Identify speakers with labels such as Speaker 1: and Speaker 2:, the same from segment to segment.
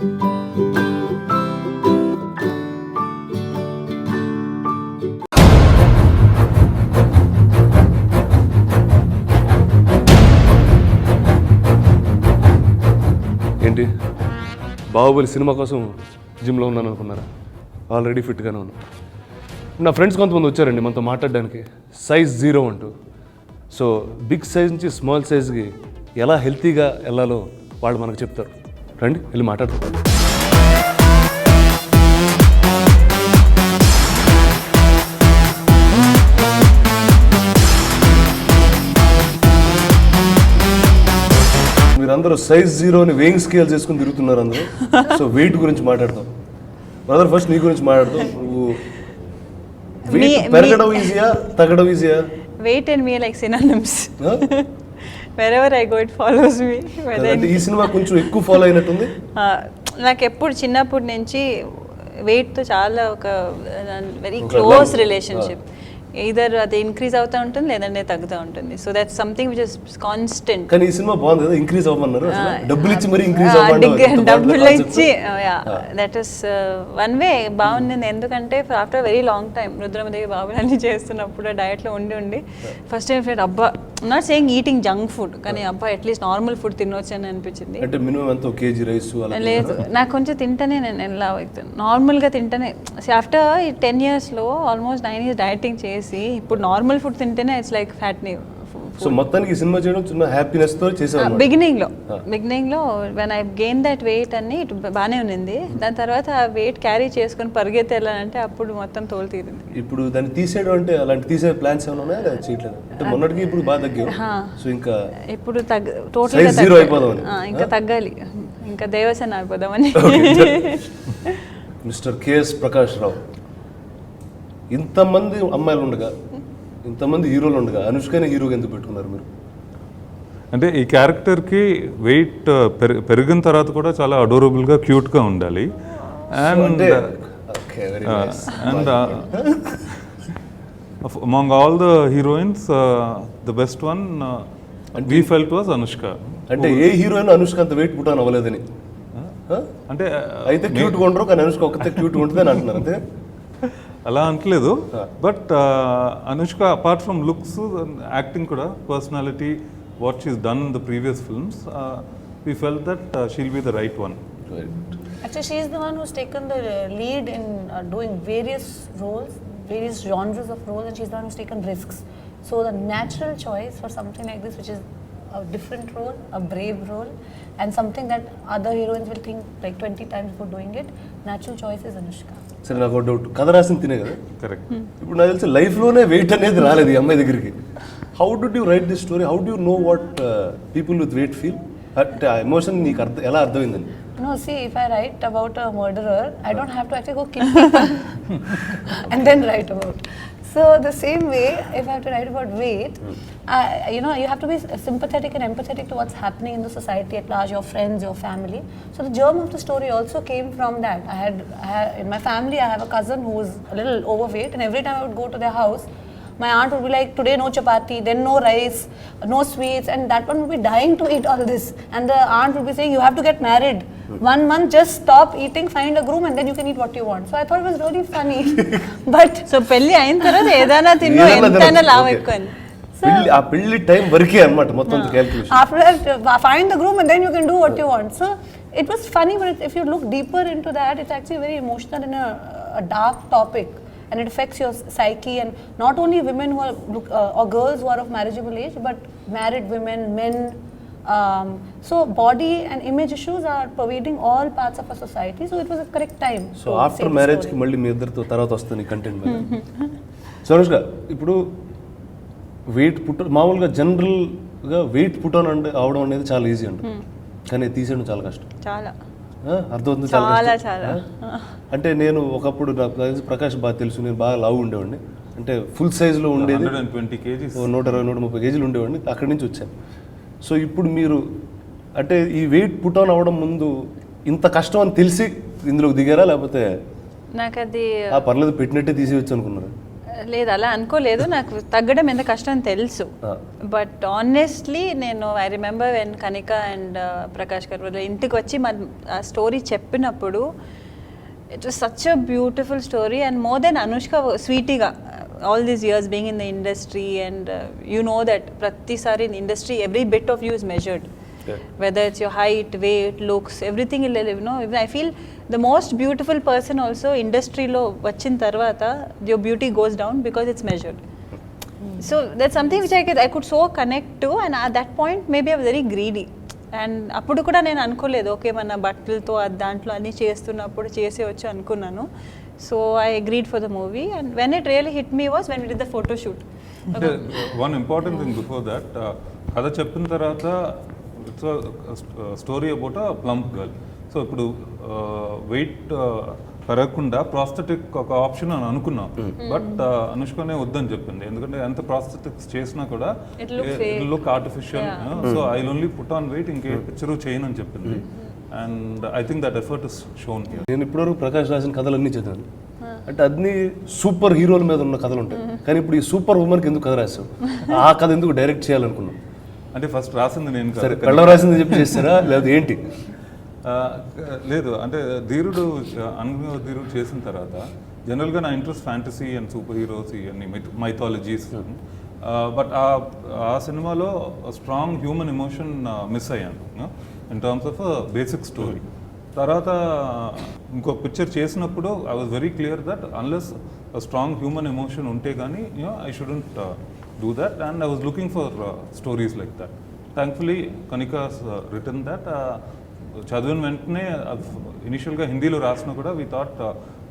Speaker 1: ఏంటి బాహుబలి సినిమా కోసం జిమ్లో ఉన్నాను అనుకున్నారా? ఆల్రెడీ ఫిట్గానే ఉన్నాను. నా ఫ్రెండ్స్ కొంతమంది వచ్చారండి మనతో మాట్లాడడానికి, సైజ్ 0 అంటూ. సో బిగ్ సైజ్ నుంచి స్మాల్ సైజ్కి ఎలా హెల్తీగా వెళ్ళాలో వాళ్ళు మనకు చెప్తారు. రండి వెళ్ళి మాట్లాడతాం. మీరందరూ సైజ్ 0 వెయింగ్ స్కేల్ చేసుకుని తిరుగుతున్నారు అందరూ. సో వెయిట్ గురించి మాట్లాడతాం. బ్రదర్ ఫస్ట్ నీ గురించి మాట్లాడతాం. నువ్వు వెయిట్ పెరగడం ఈజీయా తగ్గడం ఈజీయా?
Speaker 2: Weight and me are like synonyms. Wherever I go, it follows me.
Speaker 1: అంటే ఈ సినిమా కొంచెం ఎక్కువ ఫాలో అయినట్టుంది.
Speaker 2: నాకు ఎప్పుడు చిన్నప్పటి నుంచి వెయిట్తో చాలా ఒక వెరీ క్లోజ్ రిలేషన్షిప్. ఈదర్ అది ఇంక్రీజ్ అవుతూ ఉంటుంది లేదంటే తగ్గుతూ ఉంటుంది. So that's something which is constant.
Speaker 1: కానీ ఈ సినిమా బాగుంది కదా, ఇంక్రీజ్ అవ్వమన్నారు. డబ్బులు ఇచ్చి మరి ఇంక్రీజ్ అవ్వమన్నారు.
Speaker 2: డబ్బులు ఇచ్చి దట్ ఇస్ వన్ వే బాగుంది. ఎందుకంటే after very long time Rudramadevi బాబులన్నీ చేస్తున్నప్పుడు డయట్లో ఉండి ఫస్ట్ టైం ఫ్రెండ్ అబ్బా, not saying eating junk food, కానీ అబ్బా అట్లీస్ట్ నార్మల్ ఫుడ్ తినవచ్చు అని అనిపించింది.
Speaker 1: అంటే మినిమం ఎంత ఒక కేజీ రైస్
Speaker 2: లేదు, నాకు కొంచెం తింటేనే నేను ఎలా అవుతాను, నార్మల్గా తింటేనే. ఆఫ్టర్ 10 yearsలో ఆల్మోస్ట్ 9 years డైటింగ్ చేసి ఇప్పుడు నార్మల్ ఫుడ్ తింటేనే ఇట్స్ లైక్ ఫ్యాట్.
Speaker 1: సో మొత్తానికి సినిమా చేయడం చిన్న హ్యాపీనెస్ తో చేసాను.
Speaker 2: బిగినింగ్ లో when I gain that weight అన్ని ఇటు బాగానే ఉంది. దాని తర్వాత ఆ వెయిట్ క్యారీ చేసుకొని పరిగెత్తేయాలంటే అప్పుడు మొత్తం తోలు తీరింది.
Speaker 1: ఇప్పుడు దాన్ని తీసేయడం అంటే అలాంటి తీసే ప్లాన్స్ ఏమైనా ఉన్నాయా? చేయట్లేదు అంటే మొన్నటికి ఇప్పుడు బాగా తగ్గావు. సో ఇంకా ఇప్పుడు
Speaker 2: టోటల్
Speaker 1: జీరో అయిపోదాం,
Speaker 2: ఇంకా తగ్గాలి, ఇంకా దేవసేన అయిపోదామని.
Speaker 1: మిస్టర్ కేఎస్ ప్రకాష్ రావు, ఇంతమంది అమ్మాయిలు ఉండగా ఇంతమంది హీరోలు ఉండగా అనుష్కనే హీరోగా ఎందుకు పెట్టుకున్నారు మీరు?
Speaker 3: అంటే ఈ క్యారెక్టర్కి వెయిట్ పెరిగిన తర్వాత కూడా చాలా అడోరబుల్గా క్యూట్గా ఉండాలి. And among all the heroines the best one we felt was Anushka.
Speaker 1: అంటే ఏ హీరోయిన్ అనుష్క అంత వెయిట్ పుట్టాను అవ్వలేదని
Speaker 3: అంటే
Speaker 1: అయితే క్యూట్గా ఉండరు, కానీ అనుష్క ఒక్కతే క్యూట్గా ఉంటుంది అని అంటున్నారు. అంతే
Speaker 3: అలా అంటలేదు. But Anushka apart from looks acting కూడా personality what she's done in the previous films we felt that she'll be the right one.
Speaker 4: Actually, she is the one who's taken the lead in doing various roles, various genres of roles, and she's the one who's taken risks. So the natural choice for something like this, which is a different role, a brave role, and something that other heroines will think like 20 times before doing it, natural choice is Anushka.
Speaker 1: సరే, నాకు ఒక doubt. కథ రాసింది తినే కదా?
Speaker 3: Correct.
Speaker 1: ఇప్పుడు నాకు తెలిసి లైఫ్లోనే వెయిట్ అనేది రాలేదు ఈ అమ్మాయి దగ్గరికి. How do you right this story? How do you know what people with wait feel? అంటే ఆ ఎమోషన్ నీకు ఎలా అర్థమైందండి?
Speaker 4: No, see, if I write about a murderer, I don't have to actually go kill people and then write about. So the same way, if I have to write about weight, you have to be sympathetic and empathetic to what's happening in the society at large, your friends, your family. So the germ of the story also came from that. I had in my family, I have a cousin who was a little overweight, and every time I would go to their house, my aunt would be like, today no chapati, then no rice, no sweets, and that one would be dying to eat all this. And the aunt would be saying, you have to get married. 1 month, just stop eating, find a groom, and then you can eat what you want. So I thought it was really funny. But
Speaker 2: so పెళ్లి అయిన తర్వాత ఏదైనా తిన్నో ఎంతైనా లావ్ ఎక్కువని.
Speaker 1: ఆ పెళ్లి time వరకే అన్నమాట మొత్తం calculation.
Speaker 4: After that, find the groom and then you can do what you want. So it was funny, but if you look deeper into that, it's actually very emotional and a dark topic. And it affects your psyche, and not only women who are or girls who are of marriageable age, but married women, men. So body and image issues are pervading all parts of our society. So it was a correct time.
Speaker 1: So after marriage ki malli మీ ఇద్దరితో తర్వాత వస్తుంది content మీద. So Anushka, ఇప్పుడు wait మామూలుగా జనరల్గా wait పుట్టాను అంటే అవడం అనేది చాలా ఈజీ అంట, కానీ తీసేయడం చాలా కష్టం.
Speaker 2: చాలా
Speaker 1: అర్థమవుతుంది.
Speaker 2: చాలా
Speaker 1: అంటే నేను ఒకప్పుడు నాకు ప్రకాష్ బాగా తెలుసు, నేను బాగా లావు ఉండేవాడిని, అంటే ఫుల్ సైజ్లో ఉండేది,
Speaker 3: 120 kgs,
Speaker 1: 120-130 kgs ఉండేవాడిని. అక్కడి నుంచి వచ్చాను. సో ఇప్పుడు మీరు అంటే ఈ వెయిట్ పుట్ ఆన్ అవ్వడం ముందు ఇంత కష్టం అని తెలిసి ఇందులోకి దిగారా, లేకపోతే
Speaker 2: నాకు అది
Speaker 1: పర్లేదు పెట్టినట్టే తీసేయచ్చు అనుకున్నారా?
Speaker 2: లేదు అలా అనుకోలేదు, నాకు తగ్గడం ఎంత కష్టం తెలుసు. బట్ ఆనెస్ట్లీ నేను I remember when Kanika and Prakash garu ఇంటికి వచ్చి ఆ స్టోరీ చెప్పినప్పుడు it was such a beautiful story and more than Anushka స్వీటీగా all these years being in the industry and you know that ప్రతిసారి in industry every bit of you is measured. Whether it's your height, weight, looks, everything, you know, I feel the most beautiful person also industry lo vachin tarvata your beauty goes down because it's measured. So that's something which I could so connect to, and at that point maybe I was very greedy. And appudu kuda nenu anukoledu okay mana battalto dantlo anni chestunnappudu cheseyochu anukunnanu. So I agreed for the movie, and when it really hit me was when we did the photo shoot.
Speaker 3: One important thing before that, kada cheppin tarvata it's a story about a plump girl. So ఇప్పుడు wait పెరగకుండా prosthetic ఒక option అని అనుకున్నాం, but అనుష్కనే వద్దని చెప్పింది. ఎందుకంటే ఎంత prosthetics చేసినా కూడా look artificial, so I only put on weight, ఇంకే పిక్చర్ చేయను అని చెప్పింది. And I think that effort is shown here.
Speaker 1: నేను ఇప్పటివరకు ప్రకాష్ రాసిన కథలన్నీ చదివాను, అంటే అన్ని సూపర్ హీరోల మీద ఉన్న కథలు ఉంటాయి, కానీ ఇప్పుడు ఈ సూపర్ ఉమెన్కి ఎందుకు కథ రాసావు, ఆ కథ ఎందుకు డైరెక్ట్ చేయాలనుకున్నాం?
Speaker 3: అంటే ఫస్ట్ రాసింది నేను
Speaker 1: సరే, కళ్ళ రాసింది చెప్పి చేస్తారా లేదా ఏంటి?
Speaker 3: లేదు, అంటే ధీరుడు ధీరుడు చేసిన తర్వాత జనరల్గా నా interest fantasy and super heroes ఇవన్నీ మైథాలజీస్, బట్ ఆ సినిమాలో స్ట్రాంగ్ హ్యూమన్ ఎమోషన్ మిస్ అయ్యాను in terms of basic story. తర్వాత ఇంకొక పిక్చర్ చేసినప్పుడు I was very clear that unless strong human emotion ఉంటే కానీ I shouldn't do that, and I was looking for stories like that. Thankfully Kanika's written that. చదివిన వెంటనే ఇనిషియల్గా హిందీలో రాసినా కూడా we thought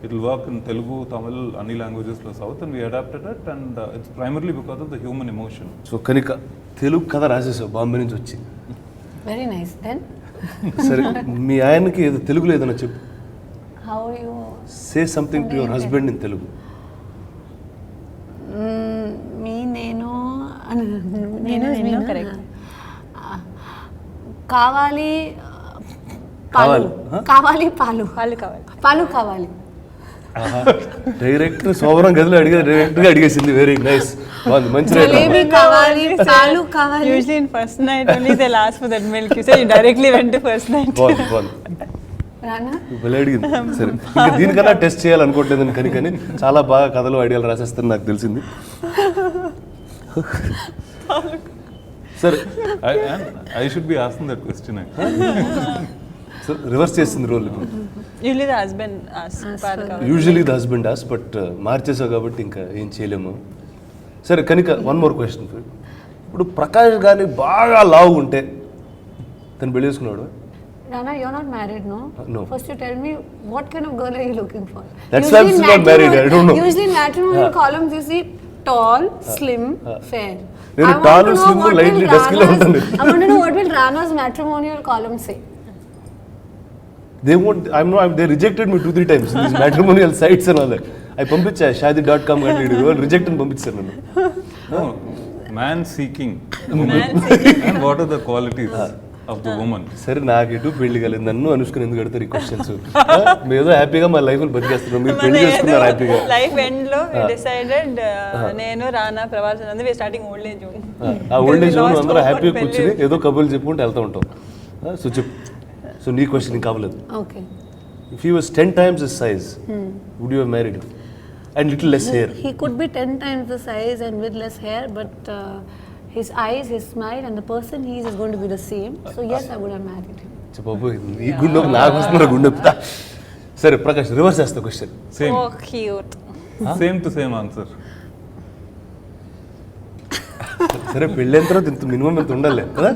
Speaker 3: it will work in Telugu, Tamil, అన్ని లాంగ్వేజెస్లో south, and we adapted it, and it's primarily because of the human emotion.
Speaker 1: So Kanika Telugu కథ రాసేసావు బాంబే నుంచి వచ్చి.
Speaker 4: Very nice. Then
Speaker 1: సరే, మీ ఆయనకి ఏదో తెలుగులో ఏదైనా చెప్పు.
Speaker 4: how you
Speaker 1: say something to your husband in Telugu.
Speaker 4: నేను
Speaker 2: కరెక్ట్.
Speaker 4: కావాలి పాలు, కావాలి పాలు,
Speaker 2: వాళ్ళు కావాలి,
Speaker 4: పాలు కావాలి.
Speaker 1: డైరెక్ట్ సోమరం గదిలో డైరెక్ట్గా అడిగేసింది. వెరీ నైస్, బాగుంది, మంచి
Speaker 4: జలేబీ కావాలి, పాలు కావాలి.
Speaker 2: Usually in first night only they'll ask for that milk. You said you directly went to first night.
Speaker 1: బాగుంది.
Speaker 4: రానా
Speaker 1: భలే అడిగింది. సరే, ఇంకా దీనికన్నా టెస్ట్ చేయాలనుకోవట్లేదు కానీ చాలా బాగా కథలు ఐడియాలు రాసేస్తాను నాకు తెలిసింది. సరే,
Speaker 3: I should be asking that question.
Speaker 1: So reverse చేసింది role.
Speaker 2: Usually the husband asks.
Speaker 1: Usually the husband ఆస్, బట్ మార్చేసావు కాబట్టి ఇంకా ఏం చేయలేము. సరే కనిక, వన్ మోర్ క్వశ్చన్. ఇప్పుడు ప్రకాష్ గారిని బాగా లావు ఉంటే తను పెళ్లి చేసుకున్నాడు.
Speaker 4: Rana, you're not married, no?
Speaker 1: No.
Speaker 4: First you tell me, what kind of girl are you looking for?
Speaker 1: That's why I'm not married, I don't know.
Speaker 4: Usually in matrimonial columns you see tall, slim, fair.
Speaker 1: నేను tall, slim, lightly dusky లో ఉంటాను.
Speaker 4: I want to know what will Rana's matrimonial column say?
Speaker 1: They won't, they rejected me 2-3 times in these matrimonial sites and all that. I పంపించా shadi.com కంటే reject అని పంపించాను నన్ను.
Speaker 3: Man seeking and what are the qualities of the woman?
Speaker 1: సరే, నాకెటు పెళ్లి కాలేదు, నన్ను అనుష్కని ఎందుకు అడుగుతారు ఈ క్వశ్చన్స్? ఏదో హ్యాపీగా మా లైఫ్ బతికేస్తున్నాం, మీరు పెళ్లి చేసుకున్నారు హ్యాపీగా.
Speaker 2: లైఫ్ ఎండ్ లో డిసైడెడ్ నేను రానా ప్రవాస్ వి స్టార్టింగ్ ఓల్డ్ ఏజ్ హోమ్.
Speaker 1: ఆ ఓల్డ్ ఏజ్ హోమ్ అందరూ హ్యాపీగా కూర్చుని ఏదో కబుర్లు చెప్పుకుంటూ వెళ్తూ ఉంటాం. సో చెప్పు. సో నీ క్వశ్చన్ ఇంకా అవ్వలేదు.
Speaker 4: Okay.
Speaker 1: If he was 10 times his size, would you have married him? And little less hair.
Speaker 4: He could be 10 times the size and with less hair, but his eyes, his smile, and the person he is going to be the same. So yes, I would have married him.
Speaker 1: చెప్పు, ఈ గుండె నాకు వస్తున్నారు గుండె. సరే Prakash, reverse చేస్తా question.
Speaker 3: Same.
Speaker 2: Oh, cute.
Speaker 3: Same to same answer.
Speaker 1: సరే, పెళ్ళైన తర్వాత ఇంత మినిమం ఇంత ఉండాలి కదా.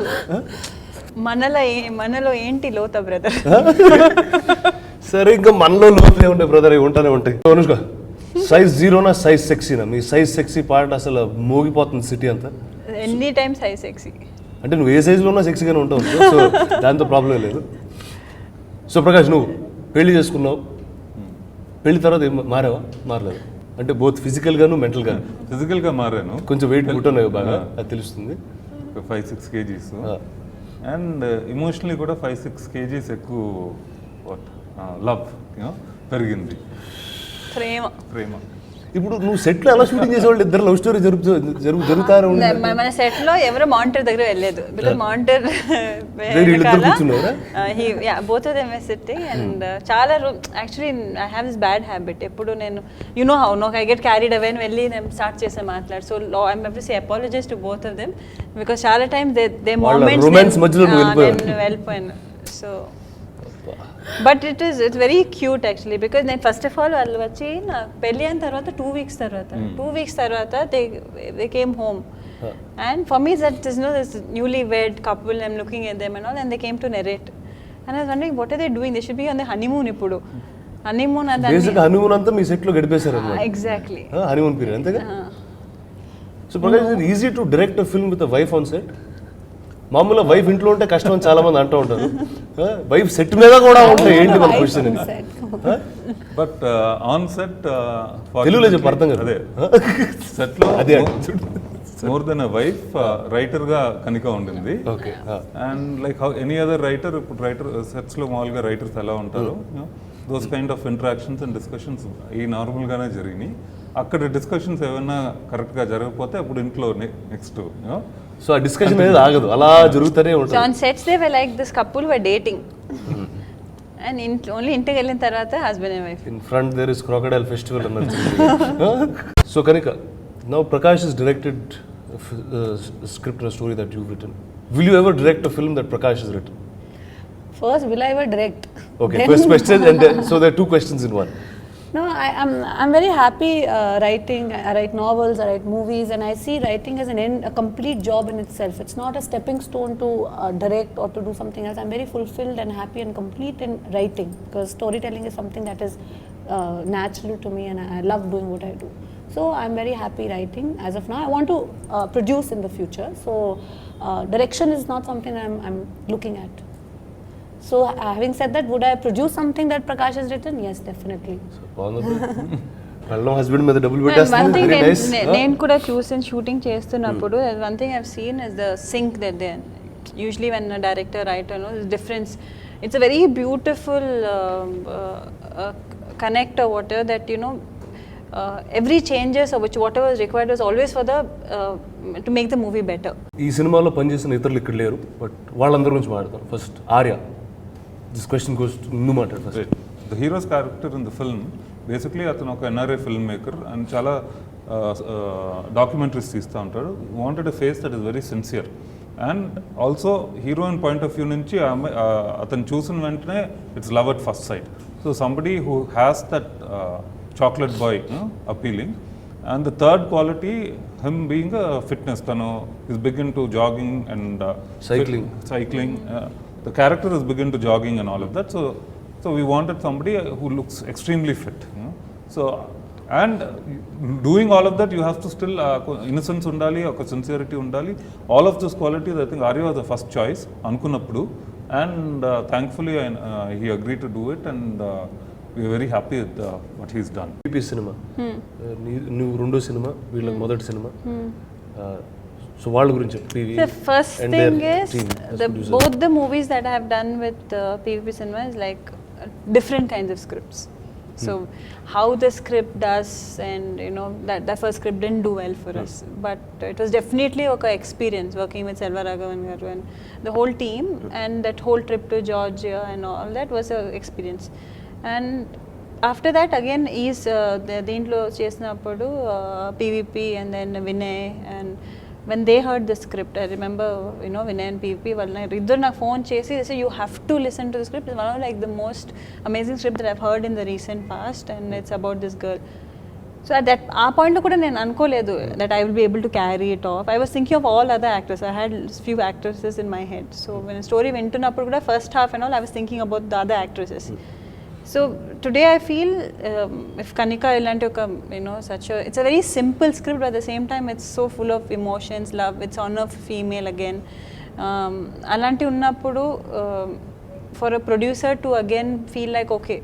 Speaker 2: మనలో ఏంటి లోత బ్రదర్?
Speaker 1: సరే, ఇంకా మనలో లోపలే ఉంటాయి బ్రదర్, అవి ఉంటానే ఉంటాయి. అనుష్క, సైజ్ 0నా సైజ్ సెక్సీనా? మీ సైజ్ సెక్సీ పార్ట్ అసలు మోగిపోతుంది సిటీ అంతా.
Speaker 2: Any time size sexy.
Speaker 1: అంటే నువ్వు ఏ సైజులో ఉన్నా సెక్సీగానే ఉంటావు, సో దాంతో ప్రాబ్లం లేదు. సో ప్రకాష్, నువ్వు పెళ్లి చేసుకున్నావు, పెళ్లి తర్వాత మారావా? మారలేదు అంటే బోత్ ఫిజికల్గాను మెంటల్గాను?
Speaker 3: ఫిజికల్గా మారాను,
Speaker 1: కొంచెం వెయిట్ పుట్టున్నావు బాగా, అది తెలుస్తుంది.
Speaker 3: 5-6 kgs, అండ్ ఇమోషనలీ కూడా 5-6 kgs ఎక్కువ లవ్ పెరిగింది,
Speaker 2: ప్రేమ.
Speaker 1: ఇప్పుడు నువ్వు సెట్లో ఎలా షూటింగ్ చేసేవాళ్ళు ఇద్దరు లవ్ స్టోరీ జరుగుతారు
Speaker 2: మన సెట్ లో ఎవరు మానిటర్ దగ్గర వెళ్ళలేదు because monitor both of them were sitting and చాలా actually I have this bad habit ఎప్పుడు నేను you know how no I get carried away అని వెళ్ళి నేను స్టార్ట్ చేసాను మాట్లాడు so I have to say apologize to both of them because చాలా times the moments నేను వెళ్ళిపోయాను so but it's very cute actually because నేను ఫస్ట్ ఆఫ్ ఆల్ వాళ్ళు వచ్చి నా పెళ్ళి అయిన తర్వాత 2 weeks తర్వాత they came home and for me that is no this newly wed couple I'm looking at them and all and they came to narrate and I was wondering what are they doing they should be on the honeymoon ఇప్పుడు honeymoon
Speaker 1: honeymoon అంతా మీ set లో గడిపేశారు
Speaker 2: exactly
Speaker 1: honeymoon period అంతేగా so Prakash it easy to direct a film with a wife on set మామూలుగా wife ఇంట్లో ఉంటే కష్టం అని చాలా మంది అంటూ ఉంటారు వైఫ్ సెట్ మీద కూడా ఉంటాయి ఏంటి మన క్వశ్చన్
Speaker 3: బట్ ఆన్ సెట్
Speaker 1: తెలుగులో చెప్పు అర్థం కదా
Speaker 3: అదే సెట్ లో
Speaker 1: అదే
Speaker 3: more than a wife writer గా కనిక ఉండింది and like how any other writer ఇప్పుడు రైటర్ సెట్స్ లో మామూలుగా రైటర్స్ ఎలా ఉంటారు those kind of interactions and discussions ఈ నార్మల్ గానే జరిగినాయి అక్కడ డిస్కషన్స్ ఏమైనా కరెక్ట్ గా జరగకపోతే అప్పుడు ఇంట్లో నెక్స్ట్
Speaker 1: సో ఆ డిస్కషన్ అనేది ఆగదు అలా జరుగుతూనే ఉంటుంది
Speaker 2: on sets they were like this couple were dating and only ఇంటికి వెళ్ళిన తర్వాత husband and wife
Speaker 1: in front there is crocodile festival అన్నది so Kanika now Prakash has directed a script or a story that you've written. Will you ever direct a film that Prakash has written?
Speaker 4: First, will I ever direct?
Speaker 1: Okay, first question and so there are 2 questions in one.
Speaker 4: No, I'm very happy writing. I write novels, I write movies, and I see writing as a complete job in itself. It's not a stepping stone to direct or to do something else. I'm very fulfilled and happy and complete in writing because storytelling is something that is natural to me, and I love doing what I do. So I'm very happy writing as of now. I want to produce in the future. So direction is not something I'm looking at. So having said that, would I produce something that Prakash has written? Yes, definitely.
Speaker 1: Hello, husband మీద double పెట్టేస్తుంది very nice
Speaker 2: నేను కూడా చూసిన shooting చేస్తున్నప్పుడు one thing I've seen is the sync that they usually when director writer no difference it's a very beautiful connect or whatever that you know every changes or which whatever is required was always for the to make the movie better.
Speaker 1: ఈ సినిమాలో పనిచేసిన ఇతరులు ఇక్కడ లేరు but వాళ్ళందరి గురించి మాట్లాడతాను first Arya this question goes to నువ్వు మాట్లాడు first
Speaker 3: the heroes character in the film basically అతను ఒక ఎన్ఆర్ఐ ఫిల్మ్ మేకర్ అండ్ చాలా డాక్యుమెంటరీస్ తీస్తూ ఉంటాడు wanted a face that is very sincere and also heroine point of view నుంచి అతను చూసిన వెంటనే it's love at first sight so somebody who has that chocolate boy appealing and the third quality him being a fitness tanu is big into jogging and cycling the character is big into jogging and all of that so we wanted somebody who looks extremely fit so and doing all of that you have to still innocence undali oka sincerity undali all of those qualities I think Arya was the first choice anukunnappudu and thankfully he agreed to do it and we are very happy with what he's done.
Speaker 1: PVP cinema. నువ్వు రెండో cinema వీళ్ళకి మొదటి cinema so వాళ్ళ గురించి
Speaker 2: the first thing is both the movies that I have done with PVP cinema is like different kinds of scripts. So how the script does and you know that first script didn't do well for us but it was definitely a experience working with Selva Raghavan garu and the whole team and that whole trip to Georgia and all that was a experience. And after that again is దీంట్లో చేసినప్పుడు PVP and then Vinay and when they heard the script I remember you know Vinay and PVP వాళ్ళు ఇద్దరు నాకు phone చేసి they say you have to listen to the script it's one of like the most amazing script that I've heard in the recent past and it's about this girl so at that ఆ పాయింట్లో కూడా నేను అనుకోలేదు that I will be able to carry it off I was thinking of all other actors I had few actresses in my head so when a story వింటున్నప్పుడు కూడా first half and all I was thinking about the other actresses so today I feel if Kanika ilanti oka you know such a it's a very simple script but at the same time it's so full of emotions love it's on a female again alanti unnappudu for a producer to again feel like okay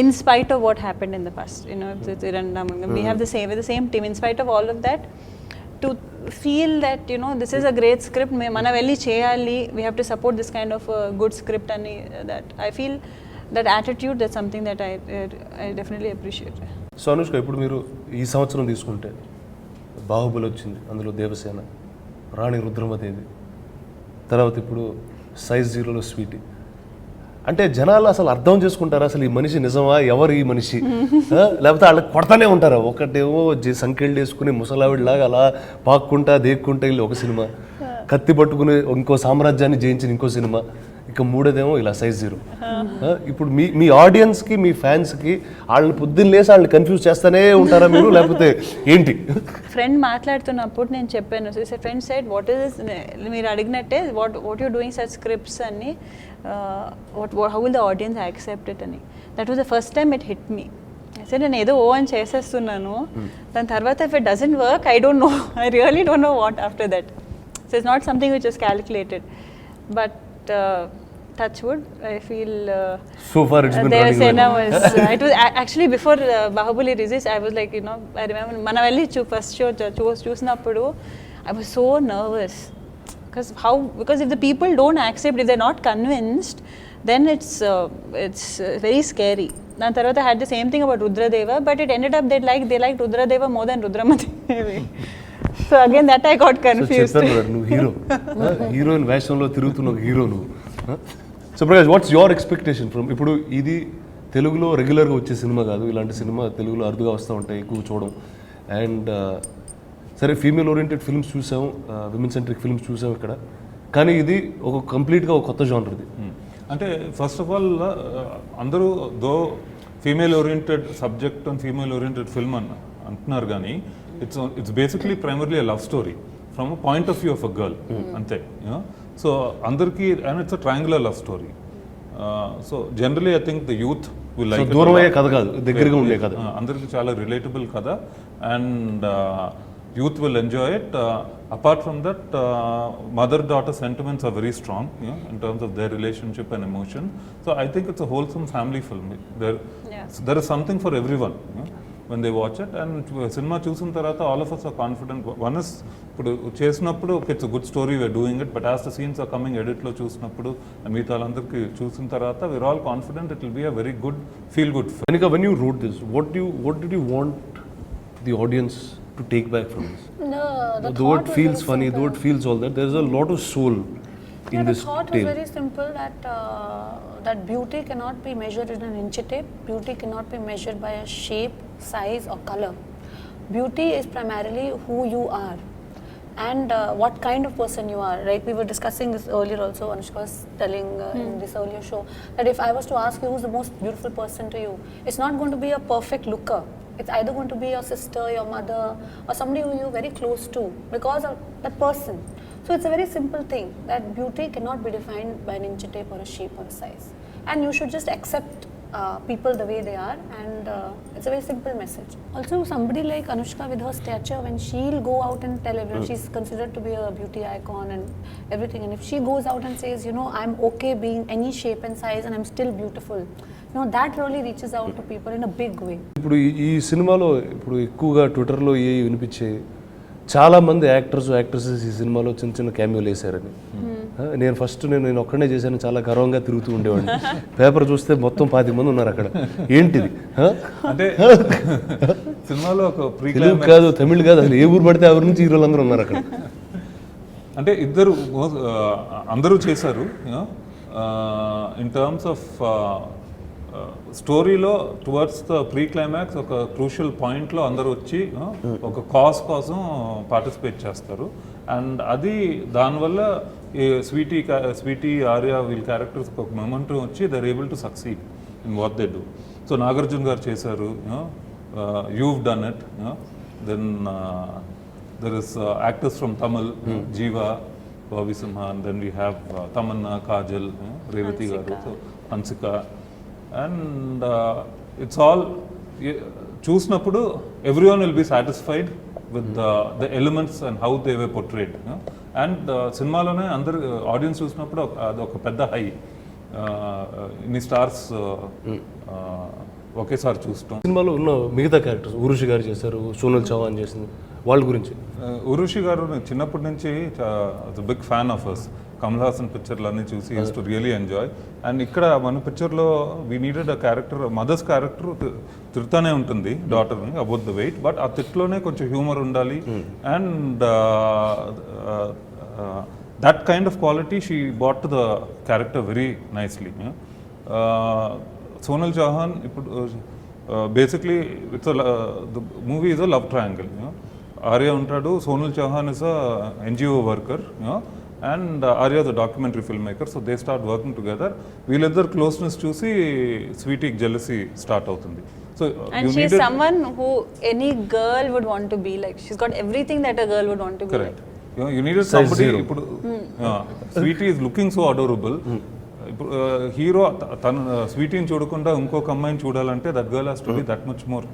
Speaker 2: in spite of what happened in the past you know we have the same team in spite of all of that to feel that you know this is a great script mana velli cheyali we have to support this kind of good script and that I feel that attitude that's something that I definitely appreciate.
Speaker 1: So Anushka, ఇప్పుడు మీరు ఈ సంవత్సరం తీసుకుంటే బాహుబలి వచ్చింది, అందులో దేవసేన, రాణి రుద్రమదేవి, తర్వాత ఇప్పుడు size 0లో Sweety. అంటే జనాలు అసలు అర్థం చేసుకుంటారా అసలు ఈ మనిషి నిజమా, ఎవరు ఈ మనిషి, లేకపోతే వాళ్ళకి కొడతానే ఉంటారా? ఒకటేమో సంకెళ్ళు వేసుకుని ముసలావిడిలాగా అలా పాక్కుంటా దేక్కుంటా వెళ్ళి ఒక సినిమా, కత్తి పట్టుకుని ఇంకో సామ్రాజ్యాన్ని జయించిన ఇంకో సినిమా, ఇక మూడోదేమో ఇలా సైజ్ 0. ఇప్పుడు మీ ఆడియన్స్కి, మీ ఫ్యాన్స్కి వాళ్ళని పొద్దున్న లేసి వాళ్ళని కన్ఫ్యూజ్ చేస్తూనే ఉంటారా మీరు, లేకపోతే ఏంటి?
Speaker 2: ఫ్రెండ్ మాట్లాడుతున్నప్పుడు నేను చెప్పాను, ఫ్రెండ్ సైడ్ వాట్ ఈస్, మీరు అడిగినట్టే what you doing such scripts అని, how will the audience accept it అని. That was the first time it hit me. సరే నేను ఏదో అని చేసేస్తున్నాను, దాని తర్వాత if it doesn't work I don't know, I really don't know what after that. So it's not something which is calculated, but touch wood, I feel
Speaker 1: so far it's been running
Speaker 2: well. It was actually before Bahubali release, I was like, I remember manavelli first show chusnappudu I was so nervous, because if the people don't accept, if they're not convinced, then it's very scary. Dan tarvata I had the same thing about Rudradeva, but it ended up they liked Rudradeva more than Rudramadevi. So again that I got confused.
Speaker 1: So చెప్పాను నువ్వు heroine వేషంలో తిరుగుతున్న ఒక hero నువ్వు. So Prakash, what's your expectation from, ఇప్పుడు ఇది తెలుగులో రెగ్యులర్గా వచ్చే సినిమా కాదు, ఇలాంటి సినిమా తెలుగులో అరుదుగా వస్తూ ఉంటాయి, ఎక్కువ చూడడం. అండ్ సరే ఫీమేల్ ఓరియంటెడ్ ఫిల్మ్స్ చూసాం, విమెన్ సెంట్రిక్ ఫిల్మ్స్ చూసాం ఇక్కడ, కానీ ఇది ఒక కంప్లీట్గా ఒక కొత్త జానర్ ఇది.
Speaker 3: అంటే ఫస్ట్ ఆఫ్ ఆల్ అందరూ though female oriented subject and female oriented film అంటున్నారు, కానీ it's basically primarily love story from a point of view of a girl, అంతే. సో అందరికీ, and it's a triangular love story. So generally I think the youth will like.
Speaker 1: దూరం అయ్యే కథ కాదు, దగ్గరగా ఉండే కథ,
Speaker 3: అందరికీ చాలా రిలేటబుల్ కథ, and youth will enjoy it. Apart from that, mother-daughter sentiments are very strong, in terms of their relationship and emotion. So I think it's a wholesome family film. There is something for everyone when they watch it. And cinema chusin tarata, all of us are confident. One is, chesinappudu it's a good story, we're doing it, but as the scenes are coming edit lo chusinappudu and meetha allandarki chusin tarata, we're all confident it will be a very good feel good film.
Speaker 1: Anika, when you wrote this, what did you want the audience to take back from this? Though it feels funny, though it feels all that, there's a lot of soul in this tale.
Speaker 4: The thought was very simple, that beauty cannot be measured in an inch tape. Beauty cannot be measured by a shape, size or color. Beauty is primarily who you are and what kind of person you are. Right? We were discussing this earlier also. Anushka was telling in this earlier show that if I was to ask you who's the most beautiful person to you, it's not going to be a perfect looker. It's either going to be your sister, your mother, or somebody who you're very close to because of that person. So it's a very simple thing, that beauty cannot be defined by an inch tape or a shape or a size. And you should just accept people the way they are, and it's a very simple message. Also, somebody like Anushka with her stature, when she'll go out and tell everyone, she's considered to be a beauty icon and everything, and if she goes out and says, I'm okay being any shape and size and I'm still beautiful, that really reaches out to people in a big way.
Speaker 1: ఇప్పుడు ఈ సినిమాలో ఇప్పుడు ఎక్కువగా ట్విట్టర్లో వినిపించాయి, చాలా మంది actors actresses ఈ సినిమాలో చిన్న చిన్న క్యామియోలు వేశారని. నేను ఫస్ట్ నేను ఒక్కడే చేశాను, చాలా గర్వంగా తిరుగుతూ ఉండేవాడిని. పేపర్ చూస్తే మొత్తం 10 మంది ఉన్నారు అక్కడ. ఏంటిది
Speaker 3: అంటే సినిమాలో ఒక
Speaker 1: తెలుగు కాదు, తమిళ్ కాదు, అసలు ఏ ఊరు పడితే ఆ ఊరు నుంచి హీరోలు అందరూ ఉన్నారు అక్కడ.
Speaker 3: అంటే అందరూ చేశారు. ఇన్ టర్మ్స్ ఆఫ్ స్టోరీలో టువర్డ్స్ ద ప్రీ క్లైమాక్స్ ఒక క్రూషియల్ పాయింట్లో అందరూ వచ్చి ఒక కాజ్ కోసం పార్టిసిపేట్ చేస్తారు. అండ్ అది దానివల్ల స్వీటీ ఆర్య వీళ్ళ క్యారెక్టర్స్ ఒక మొమెంటం వచ్చి they're able to succeed in what they do. So Nagarjuna garu చేశారు, you've done it. Then there is actors from Tamil, Jeeva, Bobby Simha, and then we have Tamanna, Kajal, Revati garu, so Hansika, and it's all చూసినప్పుడు everyone will be satisfied with the elements and how they were portrayed. And సినిమాలోనే అందరు audience చూసినప్పుడు అది ఒక పెద్ద high, ఇన్ని stars ఒకేసారి చూస్తాం.
Speaker 1: సినిమాలో ఉన్న మిగతా క్యారెక్టర్స్ ఉర్వశి గారు చేశారు, సోనల్ చౌహాన్ చేసింది, వాళ్ళ గురించి.
Speaker 3: ఉర్వశి గారు చిన్నప్పటి నుంచి big fan of us. Kamal Haasan పిక్చర్లు అన్నీ చూసి use to really enjoy. And ఇక్కడ మన పిక్చర్లో we needed a character, mother's character తిరుతానే ఉంటుంది డాటర్ని అబౌట్ ద వెయిట్, బట్ ఆ తిట్లోనే కొంచెం హ్యూమర్ ఉండాలి. And that kind of quality she brought to the character very nicely. Sonal Chauhan, basically the movie is a love triangle. Arya untadu, Sonal Chauhan is a NGO worker, and Arya is a documentary filmmaker, so they start working together. We'll closeness చూసి sweetie jealousy start అవుతుంది. So
Speaker 2: and she's someone who any girl would want to be like. She's got everything that a girl would want to be
Speaker 3: correct.
Speaker 2: like.
Speaker 3: You needed somebody. ఇప్పుడు Sweety is looking so adorable. ఇప్పుడు hero తన స్వీటీని చూడకుండా ఇంకొక అమ్మాయిని చూడాలంటే that girl has to be that much more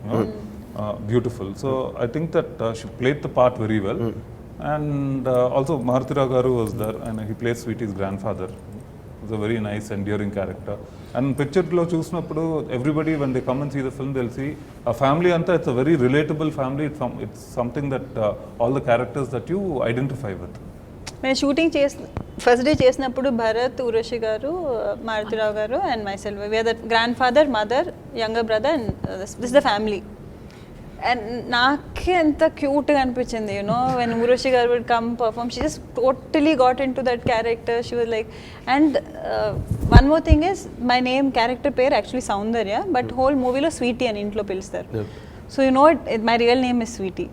Speaker 3: beautiful. So I think that she played the part very well. And also Maruthi Rao garu was there and he plays Sweety's grandfather. It's a very nice enduring character. And పిక్చర్లో చూసినప్పుడు everybody when they come and see the film they'll see ఆ family అంతా it's a very relatable family. It's something that all the characters that you identify with.
Speaker 2: మేము shooting first day చేసినప్పుడు Bharath, Urvashi garu, Maruthirao garu and myself, we are the grandfather, mother, younger brother and this the family. And నాకే ఎంత క్యూట్గా అనిపించింది, when Urvashi garu would come perform, she just totally got into that character. She was like, and one more thing is my name character పేరు actually Soundarya, but whole మూవీలో Sweety అని ఇంట్లో పిలుస్తారు. So my real name is Sweety.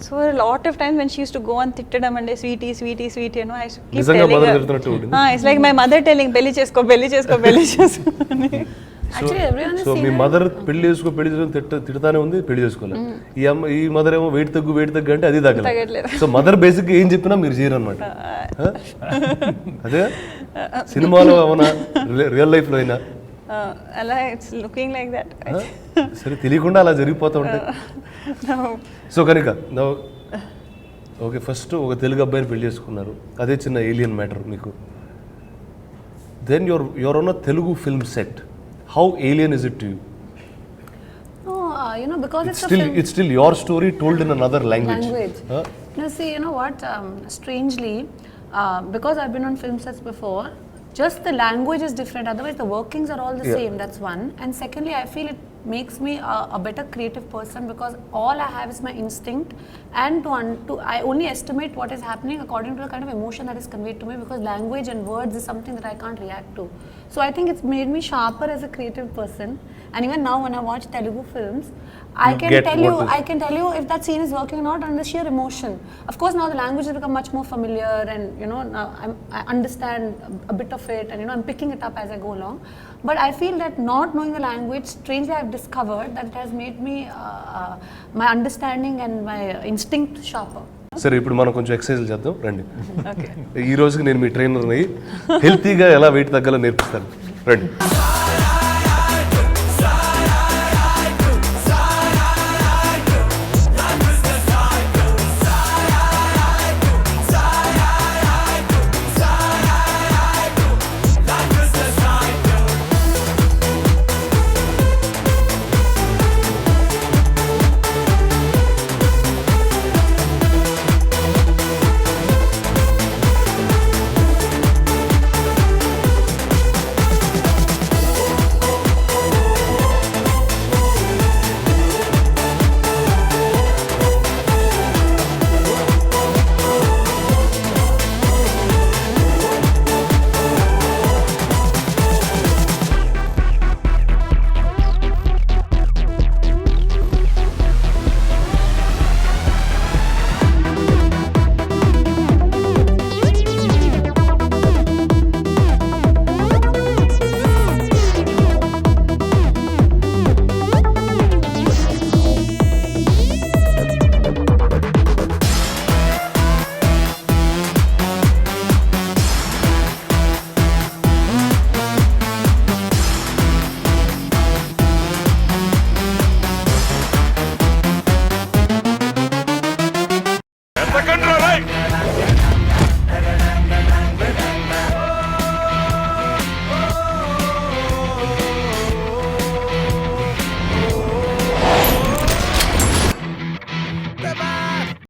Speaker 2: So a lot of times when she used to go and తిట్టడం అంటే Sweety Sweety Sweety, I used to keep telling her. It's like my mother telling పెళ్లి చేసుకో పెళ్లి చేసుకో పెళ్లి చేసుకో అని.
Speaker 4: Actually everyone is
Speaker 1: so me mother పెళ్లి చేసుకో పెళ్లి చేసుకో తిడతానే ఉంది, పెళ్లి చేసుకోలేదు. ఈ మదర్ ఏమో వెయిట్ తగ్గు అంటే అది తగ్గలేదు. సో మదర్ బేసిక్ ఏం చెప్పినా మీరు చేయరు అనమాట. అదే సినిమాలో అవునా రియల్ లైఫ్ లో అయినా
Speaker 2: అలా ఇట్స్ లుకింగ్ లైక్ దట్.
Speaker 1: సరే తెలియకుండా అలా జరిగిపోతూ ఉంటాయి. సో కనుక ఓకే, ఫస్ట్ ఒక తెలుగు అబ్బాయిని పెళ్లి చేసుకున్నారు, అదే చిన్న ఏలియన్ మ్యాటర్ మీకు. Then you're on a Telugu film set. How alien is it to you?
Speaker 4: Because
Speaker 1: it's still your story told in another language.
Speaker 4: No, see, you know what, strangely, because I've been on film sets before, just the language is different, otherwise the workings are all the same. That's one. And secondly, I feel it makes me a better creative person, because all I have is my instinct, and I only estimate what is happening according to the kind of emotion that is conveyed to me, because language and words is something that I can't react to. So I think it's made me sharper as a creative person. And even now when I watch Telugu films, I can tell you if that scene is working or not on the sheer emotion. Of course now the language has become much more familiar, and now I understand a bit of it, and I'm picking it up as I go along. But I feel that not knowing the language, strangely I've discovered that it has made me my understanding and my instinct sharper.
Speaker 1: సరే, ఇప్పుడు మనం కొంచెం exercise చేద్దాం రండి. ఈ రోజుకి నేను మీ ట్రైనర్ని హెల్తీగా ఎలా వెయిట్ తగ్గాలో నేర్పిస్తాను రండి.